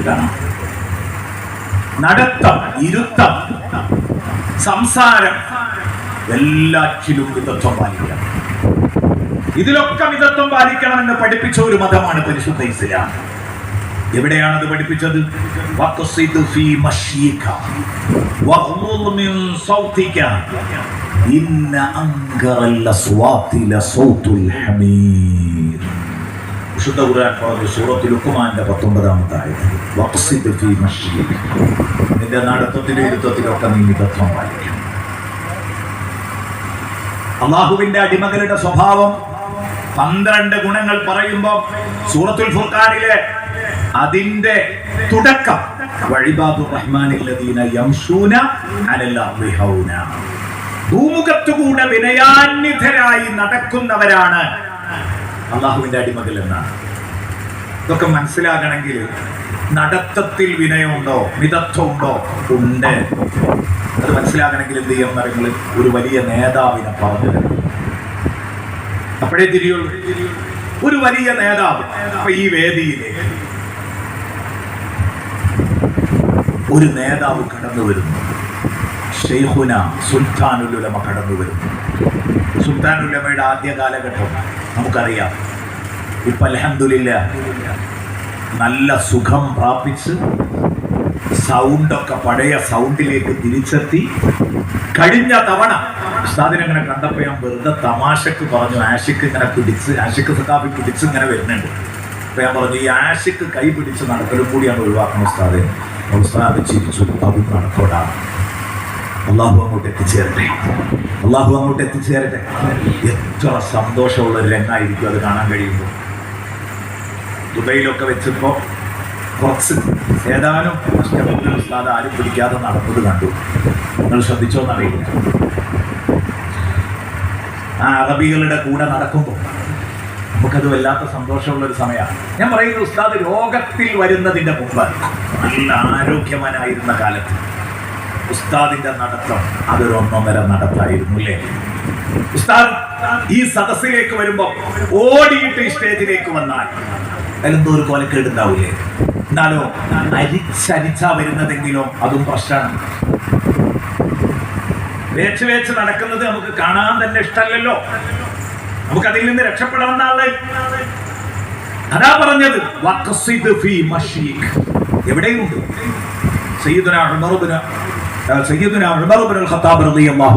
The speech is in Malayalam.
പാലിക്കണം. നടത്തം, ഇരുത്തം, സംസാരം എല്ലാറ്റിലും മിതത്വം പാലിക്കണം. ഇതിലൊക്കെ മിതത്വം പാലിക്കണമെന്ന് പഠിപ്പിച്ച ഒരു മതമാണ് പരിശുദ്ധ ഇസ്ലാം. എവിടെയാണത് പഠിപ്പിച്ചത്? വിശുദ്ധ ഖുർആൻ പറഞ്ഞു സൂറത്തുൽ ലുഖ്മാന്റെ 19-ാമത്തെ ആയത്ത്, നിന്റെ നടത്തത്തിലും ഇരുത്തത്തിലൊക്കെ നീ മിതത്വം പാലിക്കണം. അള്ളാഹുവിന്റെ അടിമകളുടെ സ്വഭാവം 12 ഗുണങ്ങൾ പറയുമ്പോൾ സൂറത്തുൽ ഫുർഖാനിലെ അതിന്റെ തുടക്കം വഇബാദുർ റഹ്മാനില്ലദീന യംശൂന അലൽ അർളി ഹൗന, ഭൂമുഖത്തുകൂടെ വിനയാന്വിതരായി നടക്കുന്നവരാണ് അള്ളാഹുവിന്റെ അടിമകൾ എന്നാണ്. ഇതൊക്കെ മനസ്സിലാകണമെങ്കിൽ നടത്തത്തിൽ വിനയമുണ്ടോ, മിതത്വമുണ്ടോ? ഉണ്ട്. അത് മനസ്സിലാകണമെങ്കിൽ എന്ത് ചെയ്യണം എന്നറിയുന്നത്? ഒരു വലിയ നേതാവിനെ പറഞ്ഞു തരും. അപ്പോഴേ തിരിയുള്ളൂ. ഒരു വലിയ നേതാവ്. അപ്പൊ ഈ വേദിയിലേക്ക് ഒരു നേതാവ് കടന്നു വരുന്നു. ഷെയ്ഖുന സുൽത്താനുൽ ഉലമ കടന്നു വരുന്നു. സുൽത്താനുൽ ഉലമയുടെ ആദ്യ കാലഘട്ടം നമുക്കറിയാം. ഇപ്പൊ അൽഹംദുലില്ലാഹ് നല്ല സുഖം പ്രാപിച്ച് സൗണ്ടൊക്കെ പഴയ സൗണ്ടിലേക്ക് തിരിച്ചെത്തി. കഴിഞ്ഞ തവണ ഉസ്താദിനെ ഇങ്ങനെ കണ്ടപ്പോൾ ഞാൻ വെറുതെ തമാശക്ക് പറഞ്ഞു, ആഷിക്ക് ഇങ്ങനെ പിടിച്ച്, ആഷിക്ക് സഖാഫി പിടിച്ച് ഇങ്ങനെ വരുന്നുണ്ട്. അപ്പൊ ഞാൻ പറഞ്ഞു, ഈ ആഷിക്ക് കൈ പിടിച്ച് നടക്കലും കൂടിയാണ് ഒഴിവാക്കണം ഉസ്താദെ. ഉസ്താദ് ചിരിച്ചു, അതും നടക്കോടാ. അള്ളാഹു അങ്ങോട്ട് എത്തിച്ചേരട്ടെ, അള്ളാഹു അങ്ങോട്ട് എത്തിച്ചേരട്ടെ. എത്ര സന്തോഷമുള്ള ഒരു രംഗമായിരിക്കും അത് കാണാൻ കഴിയുമ്പോൾ. ദുബൈയിലൊക്കെ വെച്ചപ്പോൾ കുറച്ച് ഏതാനും ഉസ്താദ് ആരും പിടിക്കാതെ നടന്നത് കണ്ടു. നിങ്ങൾ ശ്രദ്ധിച്ചോന്നറിയില്ല. ആ അറബികളുടെ കൂടെ നടക്കുമ്പോൾ നമുക്കത് വല്ലാത്ത സന്തോഷമുള്ളൊരു സമയമാണ്. ഞാൻ പറയുന്നത് ഉസ്താദ് രോഗത്തിൽ വരുന്നതിൻ്റെ മുമ്പ് നല്ല ആരോഗ്യവാനായിരുന്ന കാലത്ത് ഉസ്താദിന്റെ നടത്തം അതൊരു 1.5 നടത്തായിരുന്നു അല്ലേ? ഉസ്താദ് ഈ സദസ്സിലേക്ക് വരുമ്പോൾ ഓടിയിട്ട് ഈ സ്റ്റേജിലേക്ക് വന്നാൽ അതിലെന്തോ ഒരു കൊലക്കേടുണ്ടാവില്ലേ? എന്നാലോ അരിച്ചരിച്ചാ വരുന്നതെങ്കിലോ അതും പ്രശ്നമാണ്. വേച്ച് നടക്കുന്നത് നമുക്ക് കാണാൻ തന്നെ ഇഷ്ടമല്ലല്ലോ. നമുക്കതിൽ നിന്ന് രക്ഷപ്പെടാമെന്നാണ് അതാ പറഞ്ഞത്. എവിടെയുണ്ട് സയ്യിദുനാ ഉമർ ഇബ്നുൽ ഖത്താബ് റളിയല്ലാഹു